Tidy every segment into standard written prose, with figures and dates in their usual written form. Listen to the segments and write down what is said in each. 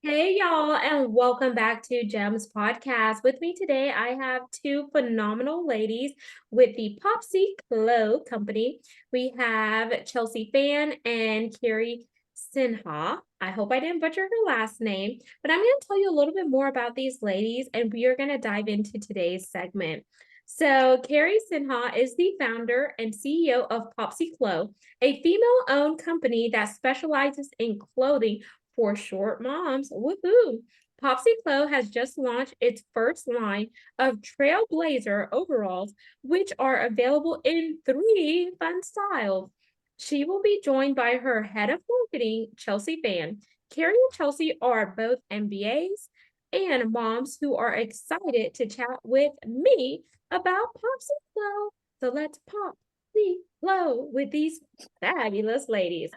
Hey y'all, and welcome back to Gems Podcast. With me today, I have two phenomenal ladies with the Popsiclo company. We have Chelsea Fan and Carrie Sinha. I hope I didn't butcher her last name, but I'm going to tell you a little bit more about these ladies, and we are going to dive into today's segment. So, Carrie Sinha is the founder and CEO of Popsiclo, a female-owned company that specializes in clothing for short moms. Woohoo! Popsiclo has just launched its first line of Trailblazer Overalls, which are available in three fun styles. She will be joined by her head of marketing, Chelsea Fan. Carrie and Chelsea are both MBAs and moms who are excited to chat with me about Popsiclo. So let's pop the flow with these fabulous ladies.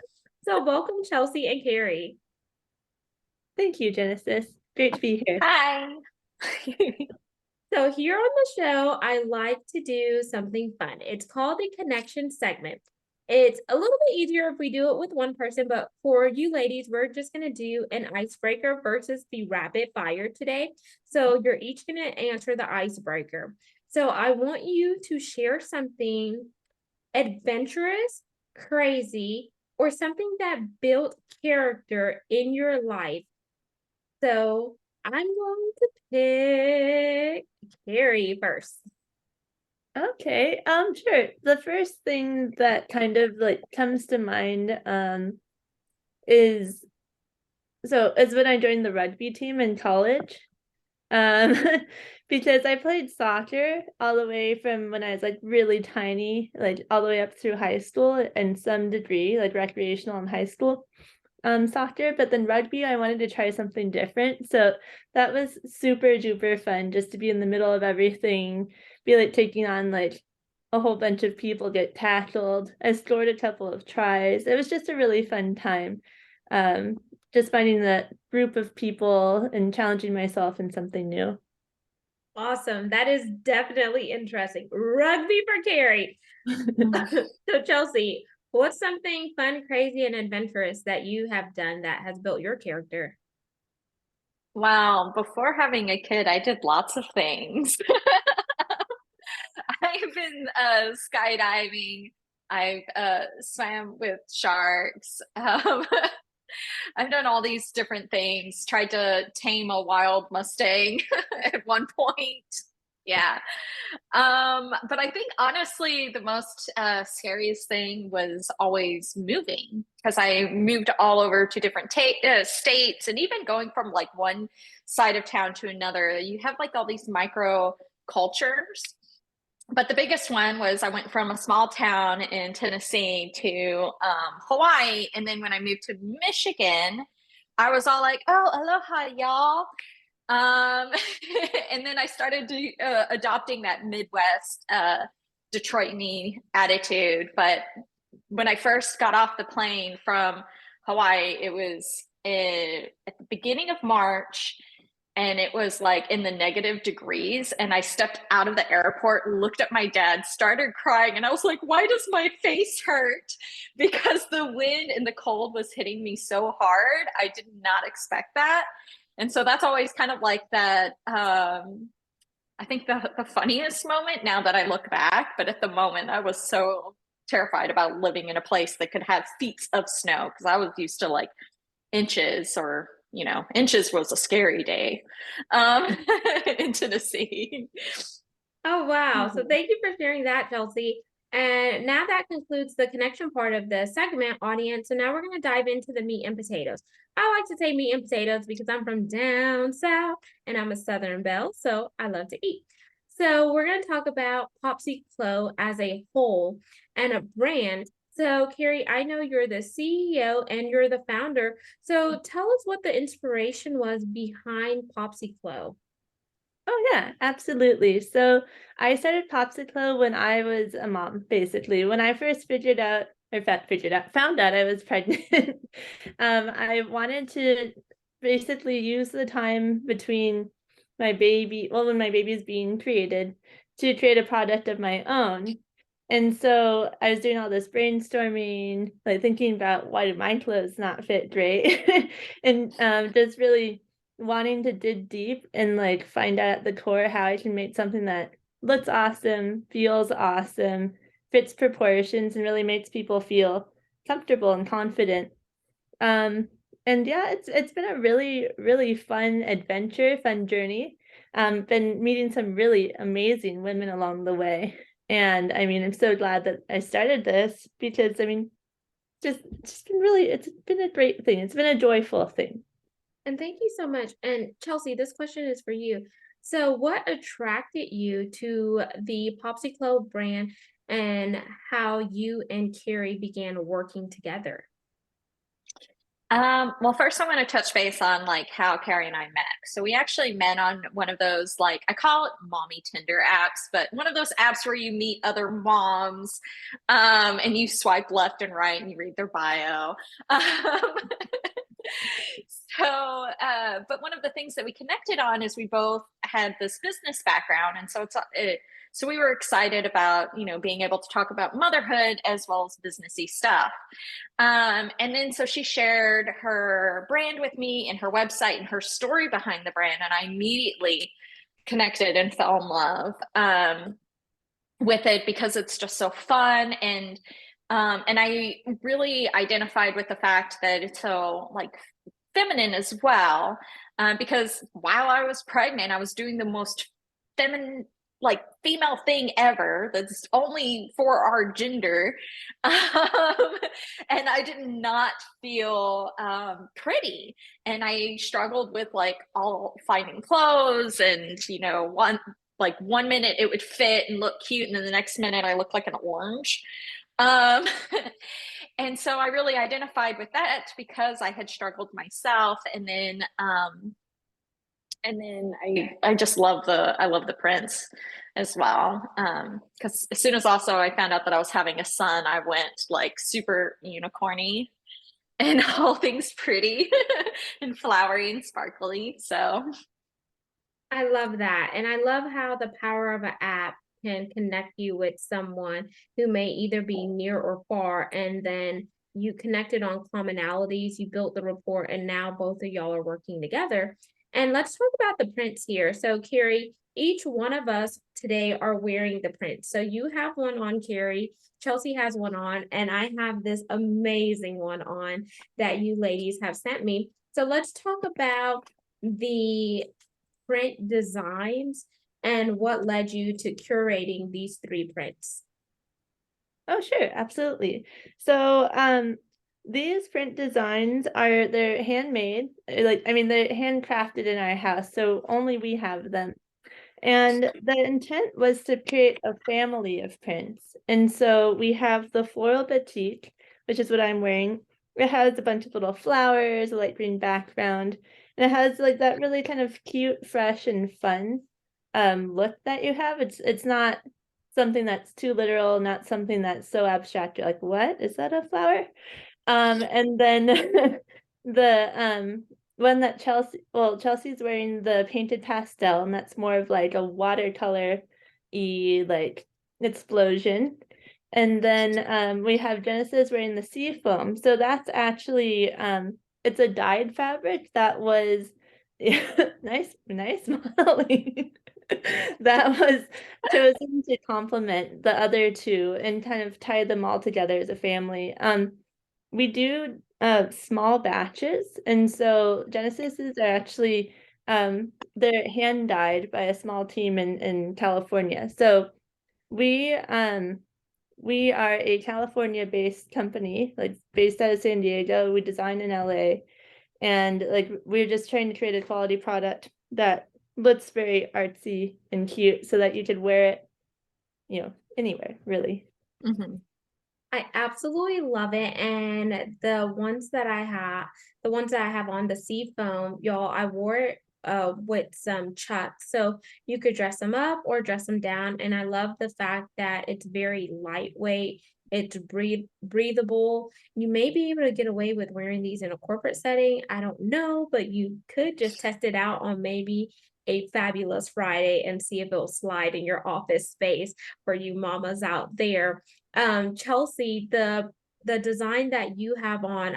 So welcome, Chelsea and Carrie. Thank you, Genesis. Great to be here. Hi. So here on the show, I like to do something fun. It's called the connection segment. It's a little bit easier if we do it with one person, but for you ladies, we're just going to do an icebreaker versus the rapid fire today. So you're each going to answer the icebreaker. So I want you to share something adventurous, crazy, or something that built character in your life. So I'm going to pick Carrie first. Okay, sure. The first thing that kind of like comes to mind is is when I joined the rugby team in college. Um because I played soccer all the way from when I was like really tiny, like all the way up through high school and some degree, like recreational in high school. Soccer, but then rugby, I wanted to try something different. So that was super duper fun just to be in the middle of everything, be like taking on like a whole bunch of people, get tackled. I scored a couple of tries. It was just a really fun time. Um, just finding that group of people and challenging myself in something new. Awesome. That is definitely interesting. Rugby for Carrie. So, Chelsea, what's something fun, crazy, and adventurous that you have done that has built your character? Wow, before having a kid, I did lots of things. I've been skydiving. I've swam with sharks. I've done all these different things. Tried to tame a wild Mustang at one point. Yeah. But I think honestly, the most scariest thing was always moving because I moved all over to different states and even going from like one side of town to another. You have like all these micro cultures. But the biggest one was I went from a small town in Tennessee to Hawaii. And then when I moved to Michigan, I was all like, oh, aloha, y'all. Um, and then I started adopting that Midwest Detroit-y attitude. But when I first got off the plane from Hawaii, it was at the beginning of March, and it was like in the negative degrees. And I stepped out of the airport, looked at my dad, started crying, and I was like, why does my face hurt? Because the wind and the cold was hitting me so hard. I did not expect that. And so that's always kind of like that. I think the funniest moment now that I look back, but at the moment I was so terrified about living in a place that could have feet of snow because I was used to like inches or inches was a scary day in Tennessee. Oh, wow. So thank you for sharing that, Chelsea. And now that concludes the connection part of the segment, audience. So now we're going to dive into the meat and potatoes. I like to say meat and potatoes because I'm from down south and I'm a Southern belle, so I love to eat. So we're going to talk about Popsiclo as a whole and a brand. So Carrie, I know you're the CEO and you're the founder. So tell us what the inspiration was behind Popsiclo. Oh yeah, absolutely. So I started Popsiclo when I was a mom, basically. When I first found out I was pregnant. I wanted to basically use the time between my baby, well, when my baby is being created, to create a product of my own. And so I was doing all this brainstorming, like thinking about why do my clothes not fit great, and just really wanting to dig deep and like find out at the core how I can make something that looks awesome, feels awesome, fits proportions, and really makes people feel comfortable and confident. Um, and yeah, it's been a really fun adventure, fun journey. Been meeting some really amazing women along the way. And I mean, I'm so glad that I started this because I mean, just been really, it's been a great thing. It's been a joyful thing. And thank you so much. And Chelsea, this question is for you. So, what attracted you to the Popsiclo brand and how you and Carrie began working together? Well, first I want to touch base on like how Carrie and I met. So we actually met on one of those, like, I call it mommy Tinder apps, but one of those apps where you meet other moms, and you swipe left and right and you read their bio. But one of the things that we connected on is we both had this business background, and so we were excited about, you know, being able to talk about motherhood as well as businessy stuff. And then so she shared her brand with me and her website and her story behind the brand, and I immediately connected and fell in love with it because it's just so fun, and I really identified with the fact that it's so like feminine as well, because while I was pregnant, I was doing the most feminine, like female thing ever that's only for our gender. And I did not feel pretty. And I struggled with like all finding clothes, and, you know, one minute it would fit and look cute, and then the next minute I looked like an orange. Um, and so I really identified with that because I had struggled myself, and then I just love the prints as well. Because as soon as also I found out that I was having a son, I went like super unicorny and all things pretty and flowery and sparkly. So I love that. And I love how the power of an app can connect you with someone who may either be near or far. And then you connected on commonalities, you built the rapport, and now both of y'all are working together. And let's talk about the prints here. So, Carrie, each one of us today are wearing the print. So, you have one on, Carrie. Chelsea has one on, and I have this amazing one on that you ladies have sent me. So, let's talk about the print designs and what led you to curating these three prints. Oh, sure, absolutely. So, these print designs they're handmade, like I mean they're handcrafted in our house, so only we have them. And the intent was to create a family of prints. And so we have the floral batik, which is what I'm wearing. It has a bunch of little flowers, a light green background, and it has like that really kind of cute, fresh, and fun look that you have. It's not something that's too literal, not something that's so abstract. You're like, what? Is that a flower? And then the one that Chelsea's wearing the painted pastel, and that's more of like a watercolor-y like explosion. And then we have Genesis wearing the sea foam. So that's actually it's a dyed fabric that was nice modeling. That was chosen to complement the other two and kind of tie them all together as a family. We do small batches, and so Genesis's are actually they're hand dyed by a small team in California. So we we are a California-based company, like based out of San Diego. We design in LA, and like we're just trying to create a quality product that looks very artsy and cute, so that you could wear it, you know, anywhere really. mhm. I absolutely love it. And the ones that I have on the sea foam, y'all, I wore it with some chucks. So you could dress them up or dress them down. And I love the fact that it's very lightweight. It's breathable. You may be able to get away with wearing these in a corporate setting. I don't know, but you could just test it out on maybe a fabulous Friday and see if it'll slide in your office space for you mamas out there. Chelsea, the design that you have on,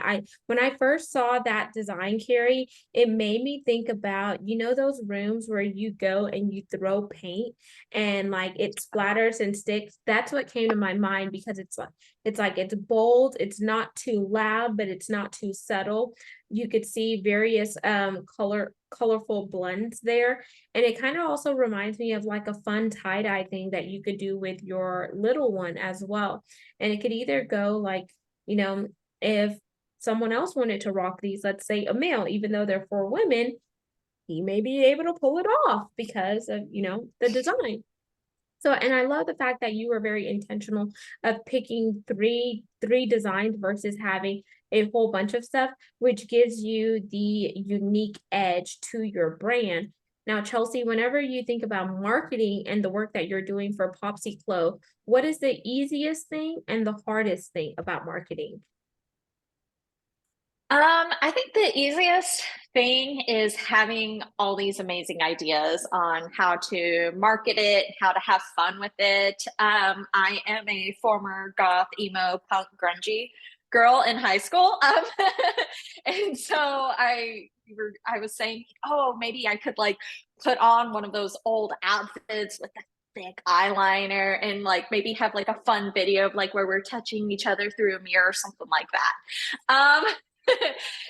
when I first saw that design, Carrie, it made me think about, you know, those rooms where you go and you throw paint and like it splatters and sticks. That's what came to my mind, because it's bold, it's not too loud, but it's not too subtle. You could see various colorful blends there. And it kind of also reminds me of like a fun tie-dye thing that you could do with your little one as well. And it could either go like, you know, if someone else wanted to rock these, let's say a male, even though they're for women, he may be able to pull it off because of, you know, the design. So, and I love the fact that you were very intentional of picking three designs versus having a whole bunch of stuff, which gives you the unique edge to your brand. Now, Chelsea, whenever you think about marketing and the work that you're doing for Popsiclo, what is the easiest thing and the hardest thing about marketing? I think the easiest thing is having all these amazing ideas on how to market it, how to have fun with it. I am a former goth, emo, punk, grungy girl in high school. And so I was saying, oh, maybe I could like put on one of those old outfits with the thick eyeliner and like maybe have like a fun video of like where we're touching each other through a mirror or something like that.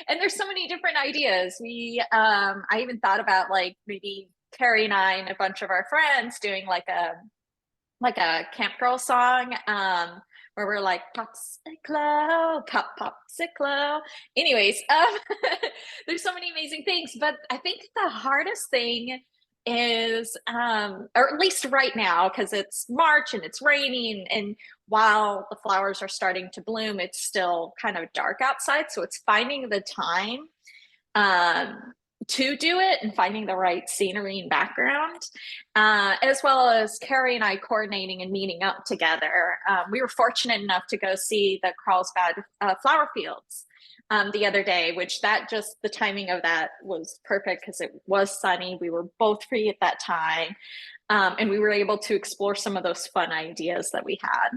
And there's so many different ideas. I even thought about like maybe Carrie and I and a bunch of our friends doing like a camp girl song, where we're like Popsiclo, Popsiclo. Anyways, there's so many amazing things, but I think the hardest thing is, or at least right now, because it's March and it's raining, and while the flowers are starting to bloom, it's still kind of dark outside. So it's finding the time to do it and finding the right scenery and background, as well as Carrie and I coordinating and meeting up together. We were fortunate enough to go see the Carlsbad flower fields the other day, which the timing of that was perfect because it was sunny. We were both free at that time. And we were able to explore some of those fun ideas that we had.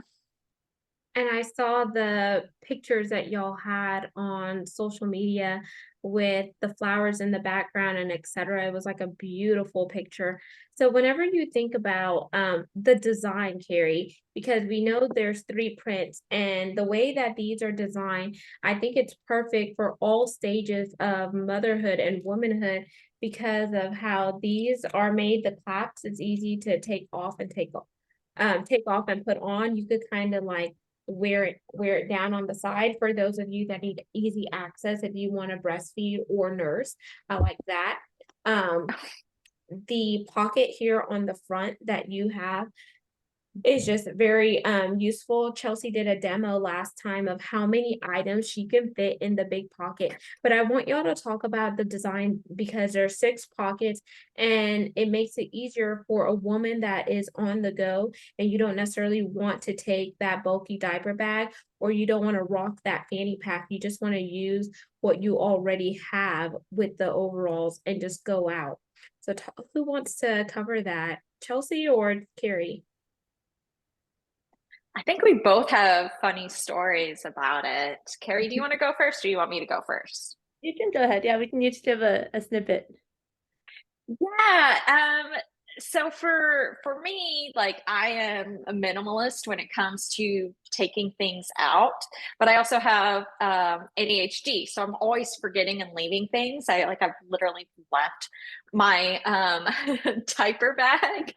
And I saw the pictures that y'all had on social media with the flowers in the background and etc. It was like a beautiful picture. So whenever you think about the design, Carrie, because we know there's 3 prints, and the way that these are designed, I think it's perfect for all stages of motherhood and womanhood because of how these are made. The claps, it's easy to take off and take off and put on. You could kind of like wear it down on the side for those of you that need easy access if you want to breastfeed or nurse. I like that. The pocket here on the front that you have is just very useful. Chelsea did a demo last time of how many items she can fit in the big pocket, but I want y'all to talk about the design because there's 6 pockets and it makes it easier for a woman that is on the go and you don't necessarily want to take that bulky diaper bag, or you don't want to rock that fanny pack. You just want to use what you already have with the overalls and just go out. So who wants to cover that, Chelsea or Carrie? I think we both have funny stories about it. Carrie, do you want to go first or do you want me to go first? You can go ahead. Yeah, we can each give a snippet. Yeah. So for me, like I am a minimalist when it comes to taking things out, but I also have ADHD, so I'm always forgetting and leaving things. I've literally left my diaper bag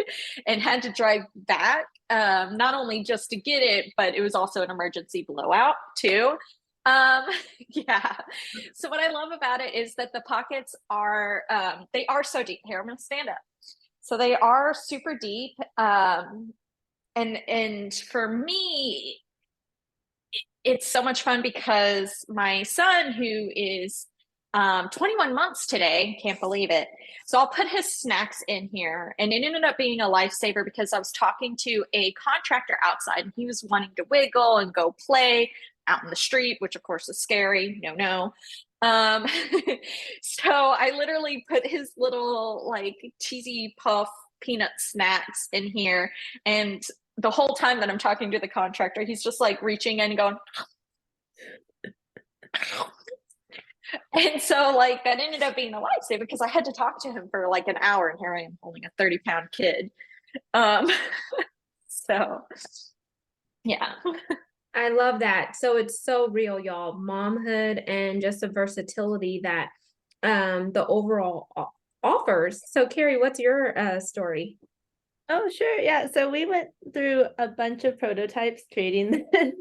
and had to drive back, not only just to get it, but it was also an emergency blowout too. Yeah. So what I love about it is that the pockets are they are so deep. Here, I'm gonna stand up. So they are super deep. And for me, it's so much fun because my son, who is 21 months today. Can't believe it. So I'll put his snacks in here. And it ended up being a lifesaver because I was talking to a contractor outside and he was wanting to wiggle and go play out in the street, which of course is scary. No. Um, so I literally put his little like cheesy puff peanut snacks in here. And the whole time that I'm talking to the contractor, he's just like reaching in and going, and so like that ended up being a lifesaver because I had to talk to him for like an hour, and here I am holding a 30-pound kid. So yeah. I love that. So it's so real, y'all. Momhood and just the versatility that the overall offers. So Carrie, what's your story? Oh, sure. Yeah. So we went through a bunch of prototypes creating this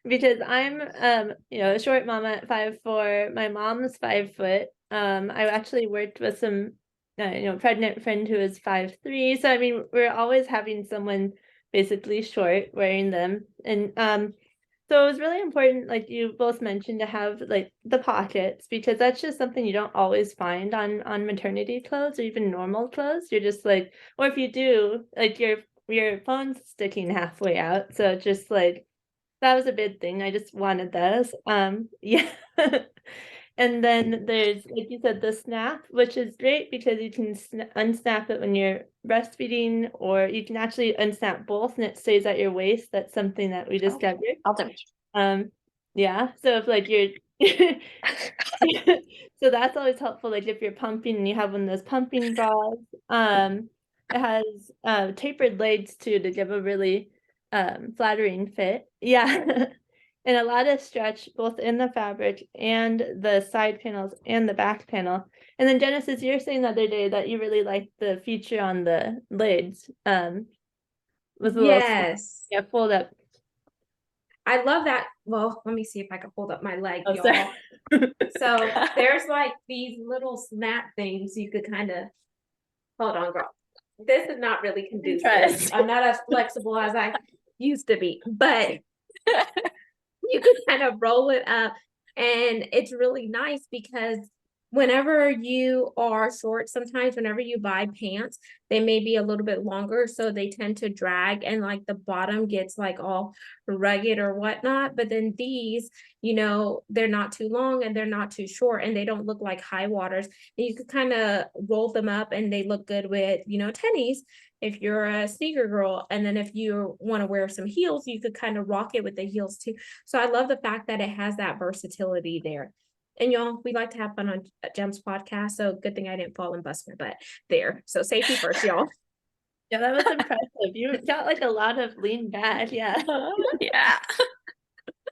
because I'm, a short mama at 5'4". My mom's 5 foot. I actually worked with some, pregnant friend who is 5'3". So, I mean, we're always having someone basically short wearing them. And so it was really important, like you both mentioned, to have like the pockets because that's just something you don't always find on maternity clothes or even normal clothes. You're just like, or if you do, like your phone's sticking halfway out. So just like that was a big thing. I just wanted those. Yeah. And then there's, like you said, the snap, which is great because you can unsnap it when you're breastfeeding, or you can actually unsnap both and it stays at your waist. That's something that we discovered. I'll do it. Yeah. So if like you're so that's always helpful. Like if you're pumping and you have one of those pumping bras, it has tapered legs too to give a really flattering fit. Yeah. And a lot of stretch both in the fabric and the side panels and the back panel. And then Genesis, you were saying the other day that you really liked the feature on the legs. With a little Yes. fold up. I love that. Well, let me see if I can hold up my leg, Oh, y'all. So there's like these little snap things you could kind of hold on, girl. This is not really conducive. I'm not as flexible as I used to be, but you could kind of roll it up, and it's really nice because whenever you are short, sometimes whenever you buy pants, they may be a little bit longer, so they tend to drag and like the bottom gets like all rugged or whatnot. But then these, they're not too long and they're not too short, and they don't look like high waters, and you could kind of roll them up and they look good with tennies if you're a sneaker girl. And then if you want to wear some heels, you could kind of rock it with the heels too. So I love the fact that it has that versatility there. And y'all, we like to have fun on Gem's podcast, so good thing I didn't fall and bust my butt there. So safety first, y'all. Yeah, that was impressive. You got like a lot of lean back. Yeah. Yeah.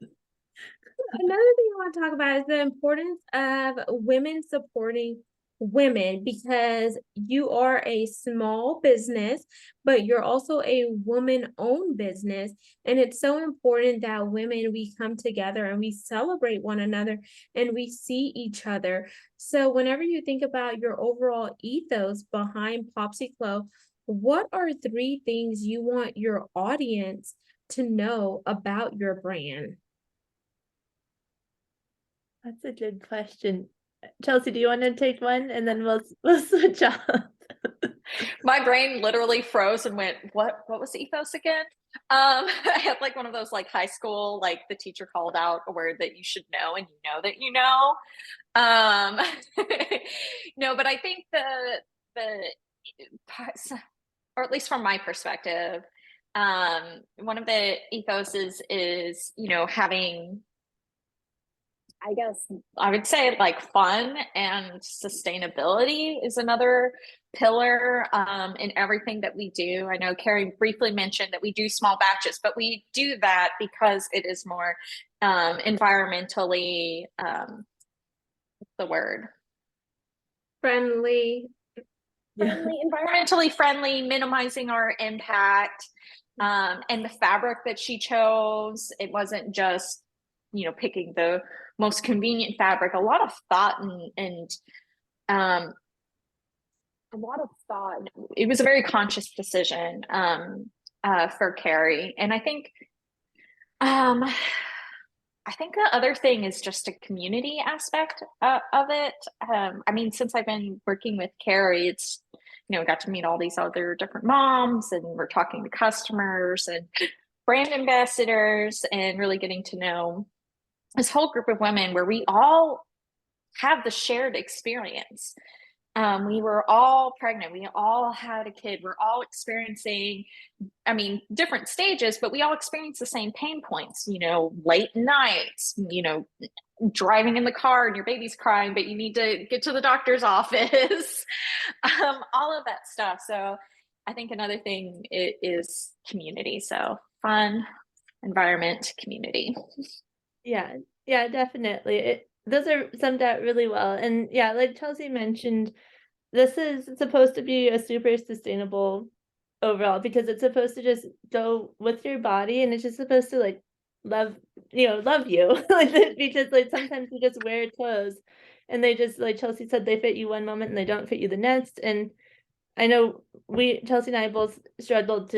Another thing I want to talk about is the importance of women supporting women, because you are a small business, but you're also a woman-owned business. And it's so important that women, we come together and we celebrate one another and we see each other. So whenever you think about your overall ethos behind Popsiclo, what are 3 things you want your audience to know about your brand? That's a good question. Chelsea, do you want to take one and then we'll switch off? My brain literally froze and went, what was the ethos again? I had like one of those like high school, like the teacher called out a word that you should know and you know that you know. No, but I think the or at least from my perspective, one of the ethos is having, I guess I would say like fun, and sustainability is another pillar in everything that we do. I know Carrie briefly mentioned that we do small batches, but we do that because it is more environmentally, what's the word? Friendly. Environmentally friendly, minimizing our impact. And the fabric that she chose, it wasn't just picking the most convenient fabric. A lot of thought and a lot of thought. It was a very conscious decision for Carrie, and I think I think the other thing is just a community aspect of it. I mean, since I've been working with Carrie, it's, got to meet all these other different moms, and we're talking to customers and brand ambassadors, and really getting to know this whole group of women where we all have the shared experience. We were all pregnant. We all had a kid. We're all experiencing, different stages, but we all experience the same pain points, late nights, driving in the car and your baby's crying, but you need to get to the doctor's office, all of that stuff. So I think another thing is community. So fun, environment, community. Yeah, definitely. Those are summed up really well. And yeah, like Chelsea mentioned, this is supposed to be a super sustainable overall because it's supposed to just go with your body, and it's just supposed to like love you because like sometimes you just wear clothes and they just, like Chelsea said, they fit you one moment and they don't fit you the next. And I know Chelsea and I both struggled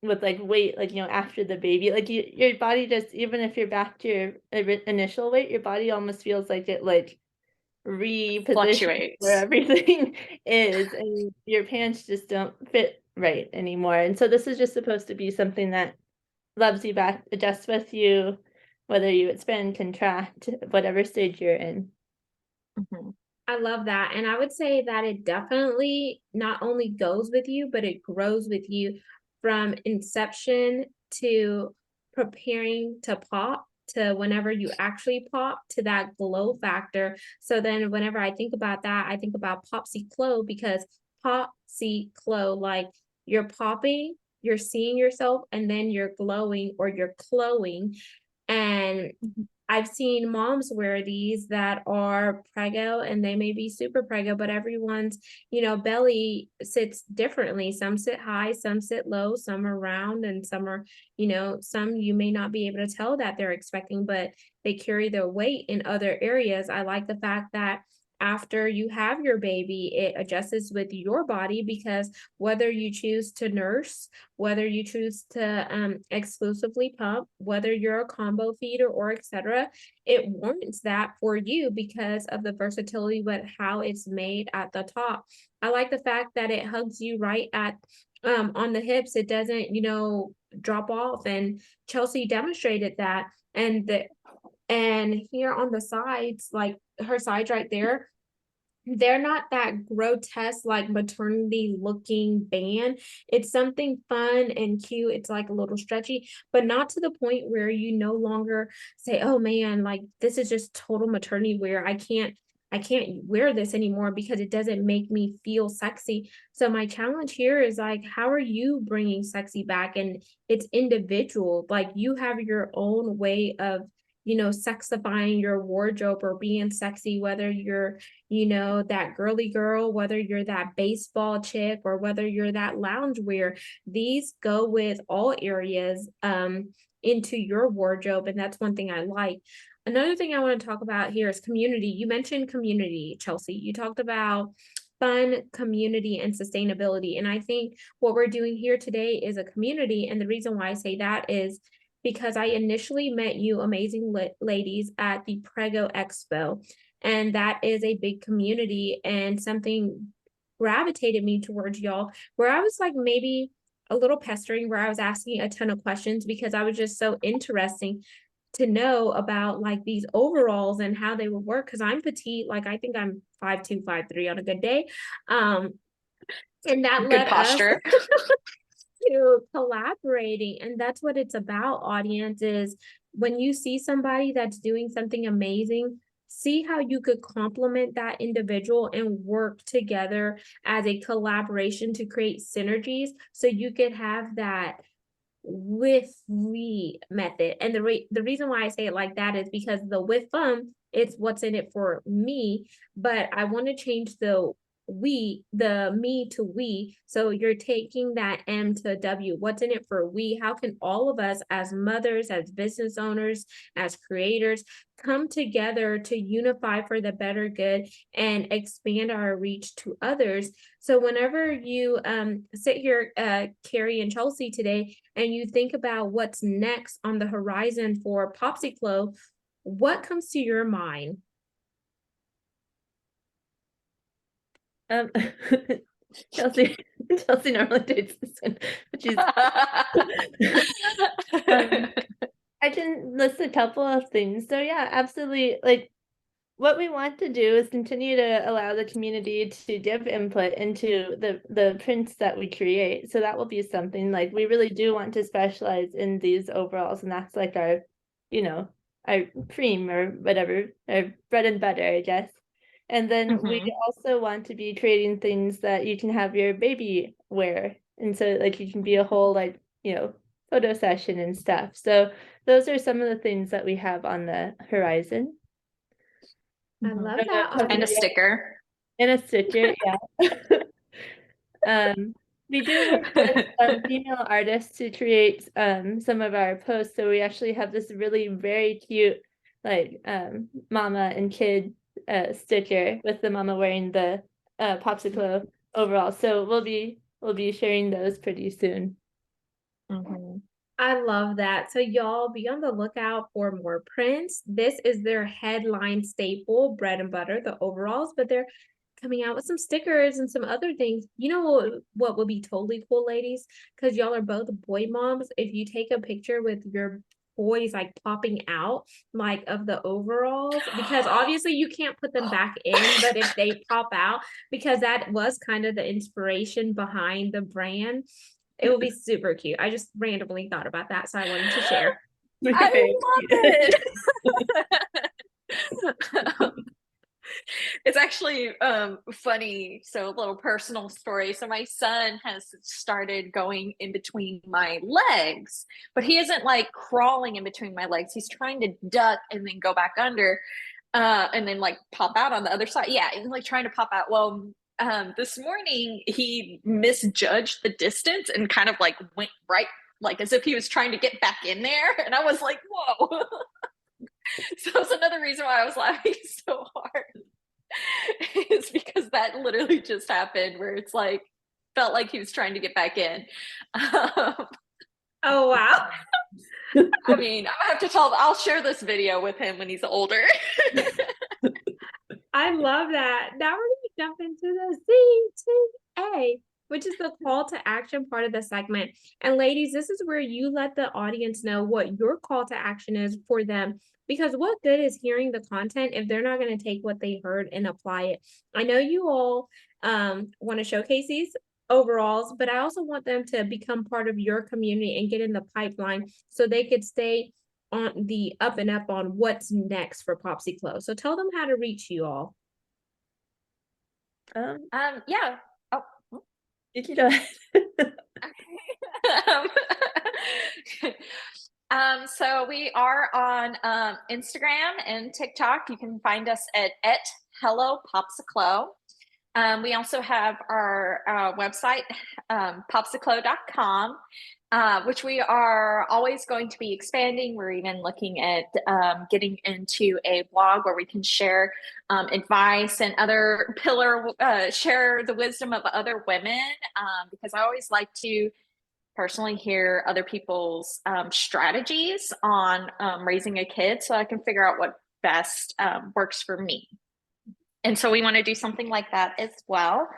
with like weight, like, after the baby, like your body just, even if you're back to your initial weight, your body almost feels like it like repositions Fluctuates where everything is, and your pants just don't fit right anymore. And so this is just supposed to be something that loves you back, adjusts with you, whether you expand, contract, whatever stage you're in. Mm-hmm. I love that. And I would say that it definitely not only goes with you, but it grows with you from inception to preparing to pop to whenever you actually pop to that glow factor. So then whenever I think about that, I think about Popsiclo, because Popsiclo, like you're popping, you're seeing yourself, and then you're glowing or you're glowing. And I've seen moms wear these that are preggo, and they may be super preggo, but everyone's, belly sits differently. Some sit high, some sit low, some are round, and some are, some you may not be able to tell that they're expecting, but they carry their weight in other areas. I like the fact that after you have your baby, it adjusts with your body, because whether you choose to nurse, whether you choose to exclusively pump, whether you're a combo feeder or etc., it warrants that for you because of the versatility with how it's made at the top. I like the fact that it hugs you right at on the hips. It doesn't, drop off. And Chelsea demonstrated that. And here on the sides, like her sides right there, they're not that grotesque, like maternity looking band. It's something fun and cute. It's like a little stretchy, but not to the point where you no longer say, oh man, like this is just total maternity wear. I can't wear this anymore because it doesn't make me feel sexy. So my challenge here is like, how are you bringing sexy back? And it's individual. Like you have your own way of, sexifying your wardrobe or being sexy, whether you're, that girly girl, whether you're that baseball chick, or whether you're that lounge wear. These go with all areas into your wardrobe. And that's one thing I like. Another thing I want to talk about here is community. You mentioned community, Chelsea. You talked about fun, community, and sustainability. And I think what we're doing here today is a community. And the reason why I say that is because I initially met you amazing ladies at the Prego Expo. And that is a big community, and something gravitated me towards y'all, where I was like maybe a little pestering, where I was asking a ton of questions because I was just so interesting to know about like these overalls and how they would work, because I'm petite, like I think I'm 5'2", 5'3" on a good day. And that Good led us posture. to collaborating. And that's what it's about, audience, is when you see somebody that's doing something amazing, see how you could complement that individual and work together as a collaboration to create synergies, so you could have that with we method. And the reason why I say it like that is because the with it's what's in it for me, but I want to change the me to we. So you're taking that M to W. What's in it for we? How can all of us as mothers, as business owners, as creators come together to unify for the better good and expand our reach to others? So whenever you sit here, Carrie and Chelsea, today, and you think about what's next on the horizon for Popsiclo, what comes to your mind? Chelsea Chelsea normally dates this one, but she's I can list a couple of things. So yeah, absolutely. Like what we want to do is continue to allow the community to give input into the prints that we create. So that will be something like we really do want to specialize in these overalls, and that's like our, you know, our cream or whatever, our bread and butter, I guess. And then we also want to be creating things that you can have your baby wear. And so like you can be a whole like, photo session and stuff. So those are some of the things that we have on the horizon. I love that. And a sticker. And a sticker, yeah. We do work with female artists to create some of our posts. So we actually have this really very cute like mama and kid sticker with the mama wearing the Popsiclo overall. So we'll be sharing those pretty soon. I love that. So y'all be on the lookout for more prints. This is their headline staple, bread and butter, the overalls, but they're coming out with some stickers and some other things. You know what would be totally cool, ladies? Because y'all are both boy moms. If you take a picture with your boys like popping out like of the overalls, because obviously you can't put them back in, but if they pop out, because that was kind of the inspiration behind the brand, it will be super cute. I just randomly thought about that, so I wanted to share. I love it. It's actually funny. So a little personal story. So my son has started going in between my legs, but he isn't like crawling in between my legs. He's trying to duck and then go back under and then like pop out on the other side. Yeah, he's like trying to pop out. Well, this morning he misjudged the distance and kind of like went right, like as if he was trying to get back in there. And I was like, whoa. So it's another reason why I was laughing so hard. It's because that literally just happened where it's like, felt like he was trying to get back in. Oh, wow. I mean, I have to I'll share this video with him when he's older. I love that. Now we're going to jump into the CTA, which is the call to action part of the segment. And ladies, this is where you let the audience know what your call to action is for them. Because what good is hearing the content if they're not going to take what they heard and apply it? I know you all want to showcase these overalls, but I also want them to become part of your community and get in the pipeline so they could stay on the up and up on what's next for Popsiclo. So tell them how to reach you all. Yeah. Oh, you can go ahead. So we are on Instagram and TikTok. You can find us at Hello Popsiclo. We also have our website, popsiclo.com, which we are always going to be expanding. We're even looking at getting into a blog where we can share advice and share the wisdom of other women, because I always like to personally hear other people's strategies on raising a kid so I can figure out what best works for me. And so we want to do something like that as well.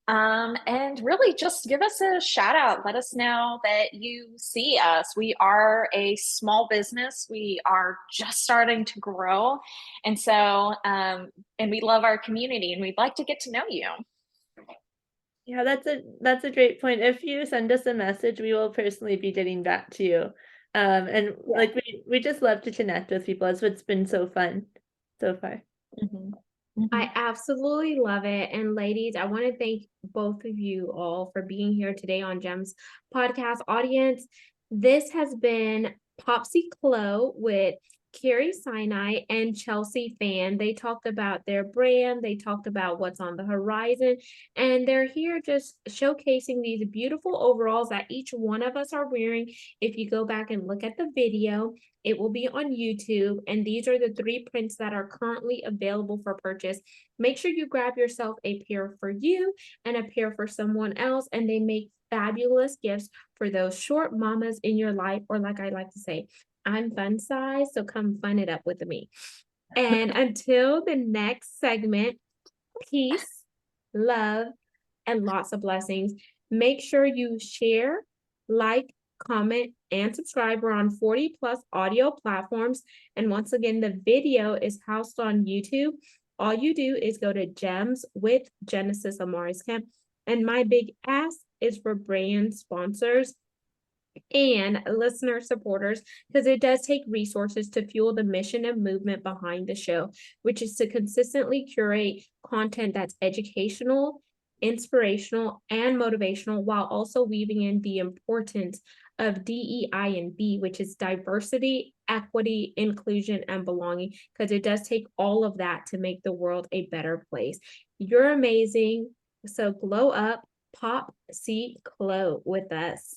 And really just give us a shout out. Let us know that you see us. We are a small business. We are just starting to grow. And so, and we love our community and we'd like to get to know you. Yeah, that's a great point. If you send us a message, we will personally be getting back to you. And like we just love to connect with people. That's what's been so fun so far. I absolutely love it. And ladies, I want to thank both of you all for being here today on Gem's podcast. Audience, this has been Popsiclo with Carrie Sinha and Chelsea Fan. They talked about their brand, they talked about what's on the horizon, and they're here just showcasing these beautiful overalls that each one of us are wearing. If you go back and look at the video, it will be on YouTube, and these are the 3 prints that are currently available for purchase. Make sure you grab yourself a pair for you and a pair for someone else, and they make fabulous gifts for those short mamas in your life, or like I like to say, I'm fun size, so come fun it up with me. And until the next segment, peace, love, and lots of blessings. Make sure you share, like, comment, and subscribe. We're on 40 plus audio platforms. And once again, the video is housed on YouTube. All you do is go to Gems with Genesis Amaris Kemp. And my big ask is for brand sponsors and listener supporters, because it does take resources to fuel the mission and movement behind the show, which is to consistently curate content that's educational, inspirational, and motivational, while also weaving in the importance of DEI and B, which is diversity, equity, inclusion, and belonging, because it does take all of that to make the world a better place. You're amazing. So glow up, Popsiclo with us.